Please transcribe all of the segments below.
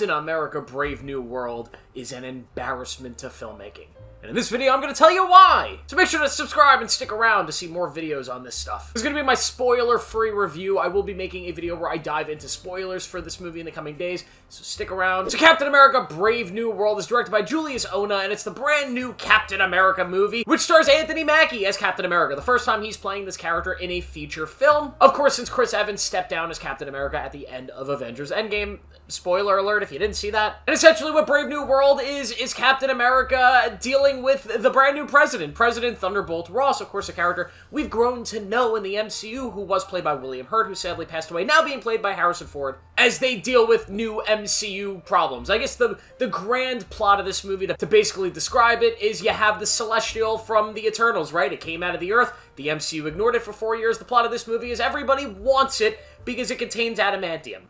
Captain America Brave New World is an embarrassment to filmmaking. And in this video, I'm going to tell you why! So make sure to subscribe and stick around to see more videos on this stuff. This is going to be my spoiler-free review. I will be making a video where I dive into spoilers for this movie in the coming days, so stick around. So Captain America Brave New World is directed by Julius Onah, and it's the brand new Captain America movie, which stars Anthony Mackie as Captain America, the first time he's playing this character in a feature film. Of course, since Chris Evans stepped down as Captain America at the end of Avengers Endgame. Spoiler alert if you didn't see that. And essentially what Brave New World is Captain America dealing with the brand new President Thunderbolt Ross, of course a character we've grown to know in the MCU, who was played by William Hurt, who sadly passed away, now being played by Harrison Ford, as they deal with new MCU problems. I guess the grand plot of this movie, to basically describe it, is you have the Celestial from the Eternals, right? It came out of the Earth, the MCU ignored it for 4 years. The plot of this movie is everybody wants it because it contains adamantium.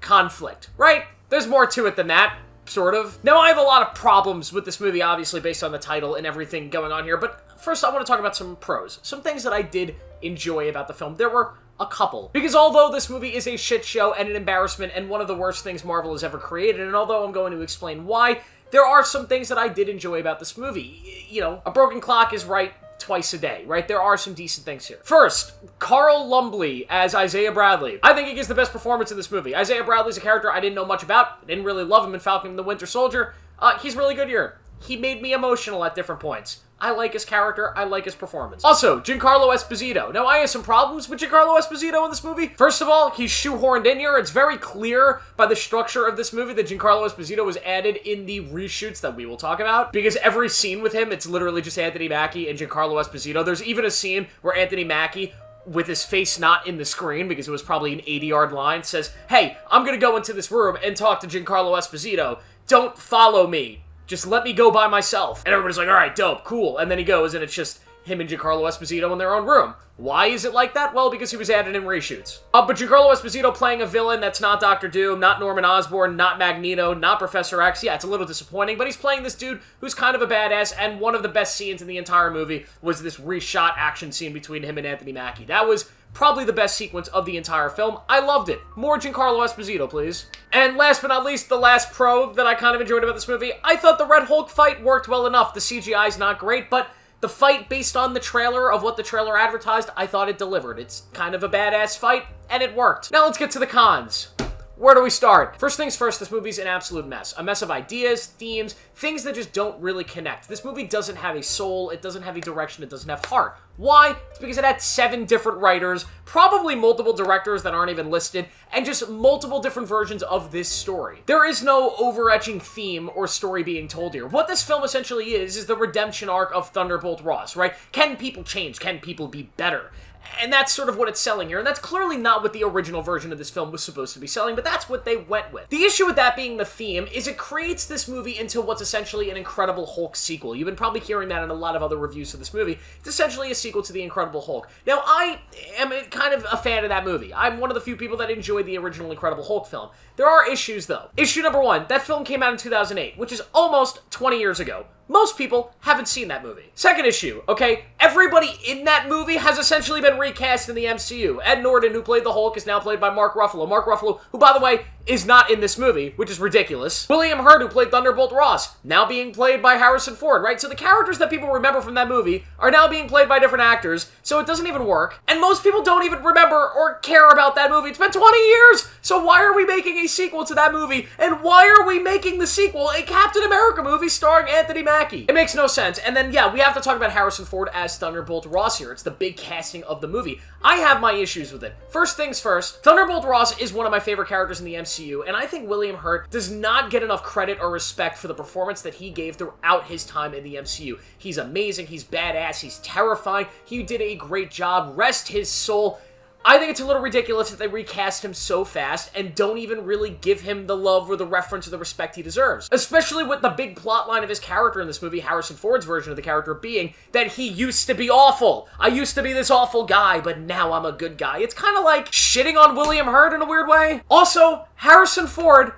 Conflict, right? There's more to it than that. Sort of. Now, I have a lot of problems with this movie, obviously, based on the title and everything going on here, but first I want to talk about some pros. Some things that I did enjoy about the film. There were a couple. Because although this movie is a shit show and an embarrassment and one of the worst things Marvel has ever created, and although I'm going to explain why, there are some things that I did enjoy about this movie. You know, a broken clock is right twice a day, right? There are some decent things here. First, Carl Lumbly as Isaiah Bradley. I think he gives the best performance in this movie. Isaiah Bradley's a character I didn't know much about. I didn't really love him in Falcon and the Winter Soldier. He's really good here. He made me emotional at different points. I like his character, I like his performance. Also, Giancarlo Esposito. Now, I have some problems with Giancarlo Esposito in this movie. First of all, he's shoehorned in here. It's very clear by the structure of this movie that Giancarlo Esposito was added in the reshoots that we will talk about, because every scene with him, it's literally just Anthony Mackie and Giancarlo Esposito. There's even a scene where Anthony Mackie, with his face not in the screen, because it was probably an 80-yard line, says, "Hey, I'm gonna go into this room and talk to Giancarlo Esposito. Don't follow me. Just let me go by myself." And everybody's like, all right, dope, cool. And then he goes, and it's just him and Giancarlo Esposito in their own room. Why is it like that? Well, because he was added in reshoots. But Giancarlo Esposito playing a villain that's not Doctor Doom, not Norman Osborn, not Magneto, not Professor X. Yeah, it's a little disappointing, but he's playing this dude who's kind of a badass, and one of the best scenes in the entire movie was this reshot action scene between him and Anthony Mackie. That was probably the best sequence of the entire film. I loved it. More Giancarlo Esposito, please. And last but not least, the last pro that I kind of enjoyed about this movie, I thought the Red Hulk fight worked well enough. The CGI is not great, but the fight, based on the trailer of what the trailer advertised, I thought it delivered. It's kind of a badass fight, and it worked. Now let's get to the cons. Where do we start? First things first, this movie's an absolute mess. A mess of ideas, themes, things that just don't really connect. This movie doesn't have a soul, it doesn't have a direction, it doesn't have heart. Why? It's because it had 7 different writers, probably multiple directors that aren't even listed, and just multiple different versions of this story. There is no overarching theme or story being told here. What this film essentially is the redemption arc of Thunderbolt Ross, right? Can people change? Can people be better? And that's sort of what it's selling here, and that's clearly not what the original version of this film was supposed to be selling, but that's what they went with. The issue with that being the theme is it creates this movie into what's essentially an Incredible Hulk sequel. You've been probably hearing that in a lot of other reviews of this movie. It's essentially a sequel to the Incredible Hulk. Now, I am kind of a fan of that movie. I'm one of the few people that enjoyed the original Incredible Hulk film. There are issues, though. Issue number 1, that film came out in 2008, which is almost 20 years ago. Most people haven't seen that movie. Second issue, okay? Everybody in that movie has essentially been recast in the MCU. Ed Norton, who played the Hulk, is now played by Mark Ruffalo. Mark Ruffalo, who, by the way, is not in this movie, which is ridiculous. William Hurt, who played Thunderbolt Ross, now being played by Harrison Ford, right? So the characters that people remember from that movie are now being played by different actors, so it doesn't even work. And most people don't even remember or care about that movie. It's been 20 years! So why are we making a sequel to that movie? And why are we making the sequel a Captain America movie starring Anthony Mackie? It makes no sense. And then, yeah, we have to talk about Harrison Ford as Thunderbolt Ross here. It's the big casting of the movie. I have my issues with it. First things first, Thunderbolt Ross is one of my favorite characters in the MCU, and I think William Hurt does not get enough credit or respect for the performance that he gave throughout his time in the MCU. He's amazing, he's badass, he's terrifying, he did a great job, rest his soul. I think it's a little ridiculous that they recast him so fast and don't even really give him the love or the reference or the respect he deserves. Especially with the big plot line of his character in this movie, Harrison Ford's version of the character being that he used to be awful. I used to be this awful guy, but now I'm a good guy. It's kind of like shitting on William Hurt in a weird way. Also, Harrison Ford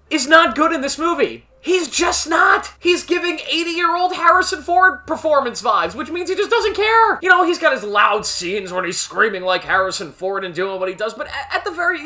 is not good in this movie. He's just not. He's giving 80-year-old Harrison Ford performance vibes, which means he just doesn't care. You know, he's got his loud scenes when he's screaming like Harrison Ford and doing what he does, but at the very,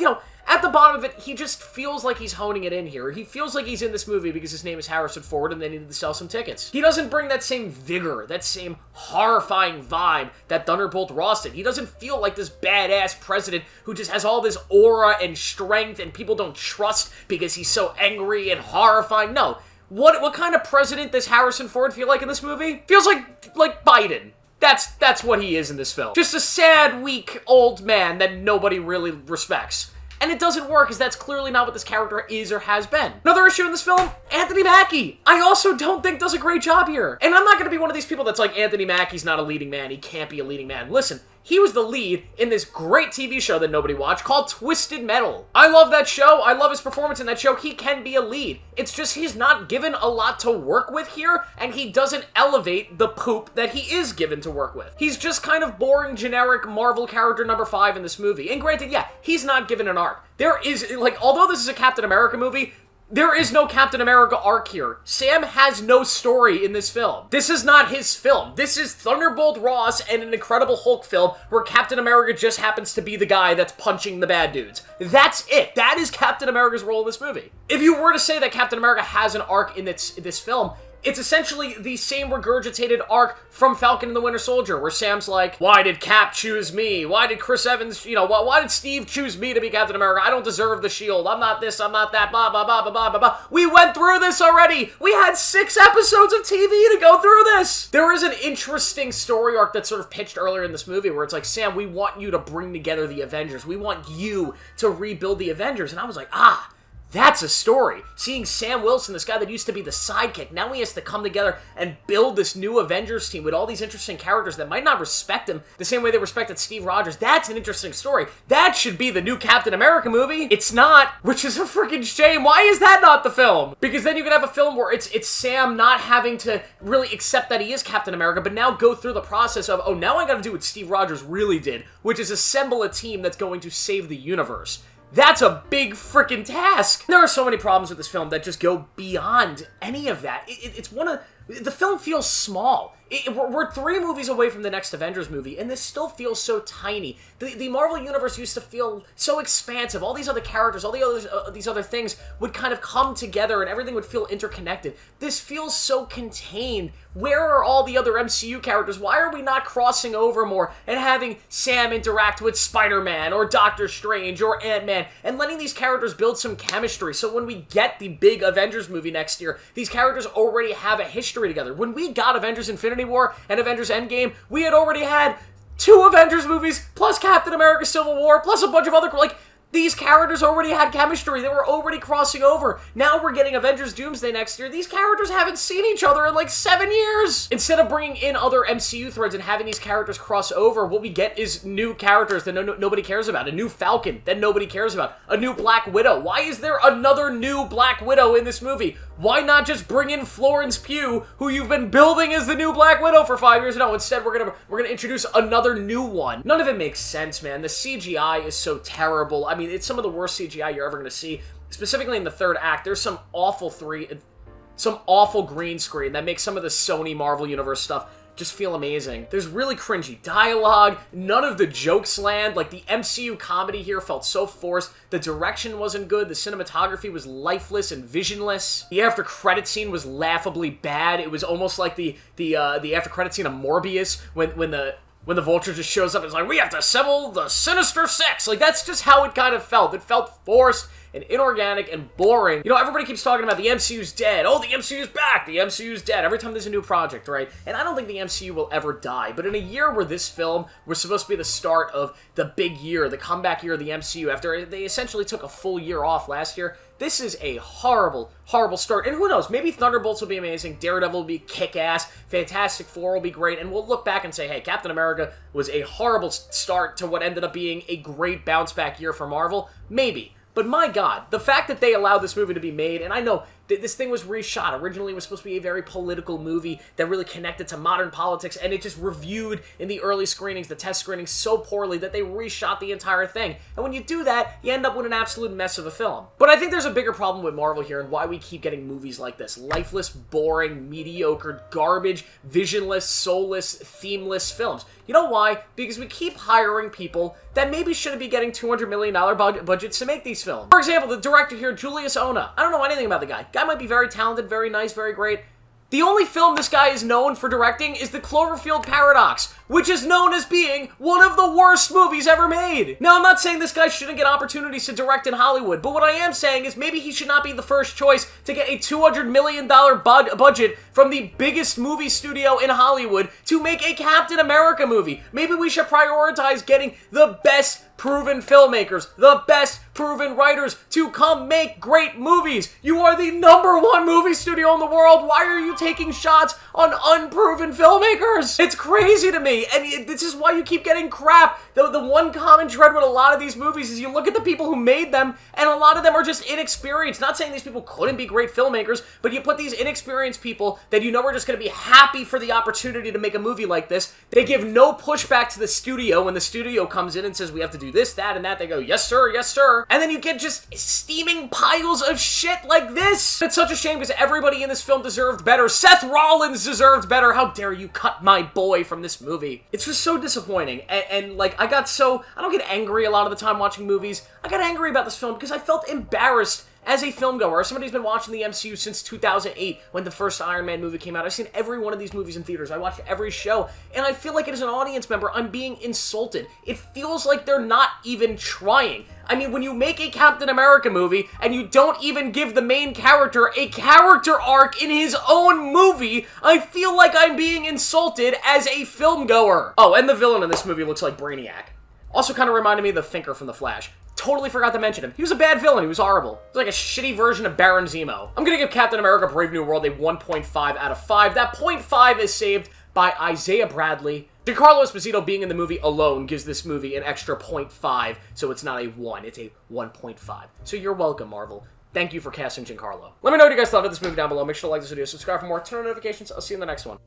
at the bottom of it, he just feels like he's honing it in here. He feels like he's in this movie because his name is Harrison Ford and they needed to sell some tickets. He doesn't bring that same vigor, that same horrifying vibe that Thunderbolt Ross did. He doesn't feel like this badass president who just has all this aura and strength and people don't trust because he's so angry and horrifying. No. What kind of president does Harrison Ford feel like in this movie? Feels like Biden. That's what he is in this film. Just a sad, weak, old man that nobody really respects. And it doesn't work, because that's clearly not what this character is or has been. Another issue in this film, Anthony Mackie. I also don't think does a great job here. And I'm not going to be one of these people that's like, Anthony Mackie's not a leading man. He can't be a leading man. Listen, he was the lead in this great TV show that nobody watched called Twisted Metal. I love that show. I love his performance in that show. He can be a lead. It's just he's not given a lot to work with here, and he doesn't elevate the poop that he is given to work with. He's just kind of boring, generic Marvel character number 5 in this movie. And granted, yeah, he's not given an arc. There is, like, although this is a Captain America movie, there is no Captain America arc here. Sam has no story in this film. This is not his film. This is Thunderbolt Ross and an Incredible Hulk film where Captain America just happens to be the guy that's punching the bad dudes. That's it. That is Captain America's role in this movie. If you were to say that Captain America has an arc in this film, it's essentially the same regurgitated arc from Falcon and the Winter Soldier, where Sam's like, why did Cap choose me? Why did Chris Evans, why did Steve choose me to be Captain America? I don't deserve the shield. I'm not this, I'm not that, blah, blah, blah, blah, blah, blah, blah. We went through this already. We had 6 episodes of TV to go through this. There is an interesting story arc that's sort of pitched earlier in this movie where it's like, Sam, we want you to bring together the Avengers. We want you to rebuild the Avengers. And I was like, that's a story. Seeing Sam Wilson, this guy that used to be the sidekick, now he has to come together and build this new Avengers team with all these interesting characters that might not respect him the same way they respected Steve Rogers. That's an interesting story. That should be the new Captain America movie. It's not, which is a freaking shame. Why is that not the film? Because then you could have a film where it's Sam not having to really accept that he is Captain America, but now go through the process of, oh, now I gotta do what Steve Rogers really did, which is assemble a team that's going to save the universe. That's a big freaking task. There are so many problems with this film that just go beyond any of that. It's one of... The film feels small. We're 3 movies away from the next Avengers movie, and this still feels so tiny. The Marvel Universe used to feel so expansive. All these other characters, all these other things would kind of come together, and everything would feel interconnected. This feels so contained. Where are all the other MCU characters? Why are we not crossing over more and having Sam interact with Spider-Man or Doctor Strange or Ant-Man and letting these characters build some chemistry so when we get the big Avengers movie next year, these characters already have a history together. When we got Avengers Infinity War and Avengers Endgame, we had already had 2 Avengers movies, plus Captain America Civil War, plus a bunch of other, these characters already had chemistry. They were already crossing over. Now we're getting Avengers Doomsday next year. These characters haven't seen each other in 7 years. Instead of bringing in other MCU threads and having these characters cross over, what we get is new characters that nobody cares about. A new Falcon that nobody cares about. A new Black Widow. Why is there another new Black Widow in this movie? Why not just bring in Florence Pugh, who you've been building as the new Black Widow for 5 years? No, instead we're gonna introduce another new one. None of it makes sense, man. The CGI is so terrible. I mean, it's some of the worst CGI you're ever gonna see. Specifically in the 3rd act, there's some awful green screen that makes some of the Sony Marvel Universe stuff just feel amazing. There's really cringy dialogue. None of the jokes land. The MCU comedy here felt so forced. The direction wasn't good. The cinematography was lifeless and visionless. The after credit scene was laughably bad. It was almost like the after credit scene of Morbius when the Vulture just shows up and is like, we have to assemble the Sinister Six. That's just how it kind of felt. It felt forced and inorganic and boring. Everybody keeps talking about the MCU's dead. Oh, the MCU's back. The MCU's dead. Every time there's a new project, right? And I don't think the MCU will ever die. But in a year where this film was supposed to be the start of the big year, the comeback year of the MCU, after they essentially took a full year off last year, this is a horrible, horrible start. And who knows, maybe Thunderbolts will be amazing, Daredevil will be kick-ass, Fantastic Four will be great, and we'll look back and say, hey, Captain America was a horrible start to what ended up being a great bounce-back year for Marvel. Maybe. But my God, the fact that they allowed this movie to be made, and I know that this thing was reshot. Originally, it was supposed to be a very political movie that really connected to modern politics, and it just reviewed in the early screenings, the test screenings, so poorly that they reshot the entire thing. And when you do that, you end up with an absolute mess of a film. But I think there's a bigger problem with Marvel here and why we keep getting movies like this. Lifeless, boring, mediocre, garbage, visionless, soulless, themeless films. You know why? Because we keep hiring people that maybe shouldn't be getting $200 million budgets to make these films. For example, the director here, Julius Ona. I don't know anything about the guy. Guy might be very talented, very nice, very great. The only film this guy is known for directing is The Cloverfield Paradox, which is known as being one of the worst movies ever made. Now, I'm not saying this guy shouldn't get opportunities to direct in Hollywood, but what I am saying is maybe he should not be the first choice to get a $200 million budget from the biggest movie studio in Hollywood to make a Captain America movie. Maybe we should prioritize getting the best proven filmmakers, the best proven writers to come make great movies. You are the #1 movie studio in the world. Why are you taking shots on unproven filmmakers? It's crazy to me, and this is why you keep getting crap. The one common thread with a lot of these movies is you look at the people who made them, and a lot of them are just inexperienced. Not saying these people couldn't be great filmmakers, but you put these inexperienced people that you know are just going to be happy for the opportunity to make a movie like this. They give no pushback to the studio when the studio comes in and says, we have to do this, that, and that. They go, yes, sir, yes, sir. And then you get just steaming piles of shit like this. It's such a shame because everybody in this film deserved better. Seth Rollins deserved better. How dare you cut my boy from this movie? It's just so disappointing. And like, I don't get angry a lot of the time watching movies. I got angry about this film because I felt embarrassed as a filmgoer, as somebody who's been watching the MCU since 2008, when the first Iron Man movie came out. I've seen every one of these movies in theaters. I watched every show, and I feel like as an audience member, I'm being insulted. It feels like they're not even trying. I mean, when you make a Captain America movie, and you don't even give the main character a character arc in his own movie, I feel like I'm being insulted as a filmgoer. Oh, and the villain in this movie looks like Brainiac. Also kind of reminded me of the Thinker from The Flash. Totally forgot to mention him. He was a bad villain. He was horrible. He was like a shitty version of Baron Zemo. I'm gonna give Captain America Brave New World a 1.5 out of 5. That 0.5 is saved by Isaiah Bradley. Giancarlo Esposito being in the movie alone gives this movie an extra 0.5, so it's not a 1, it's a 1.5. So you're welcome, Marvel. Thank you for casting Giancarlo. Let me know what you guys thought of this movie down below. Make sure to like this video, subscribe for more, turn on notifications. I'll see you in the next one.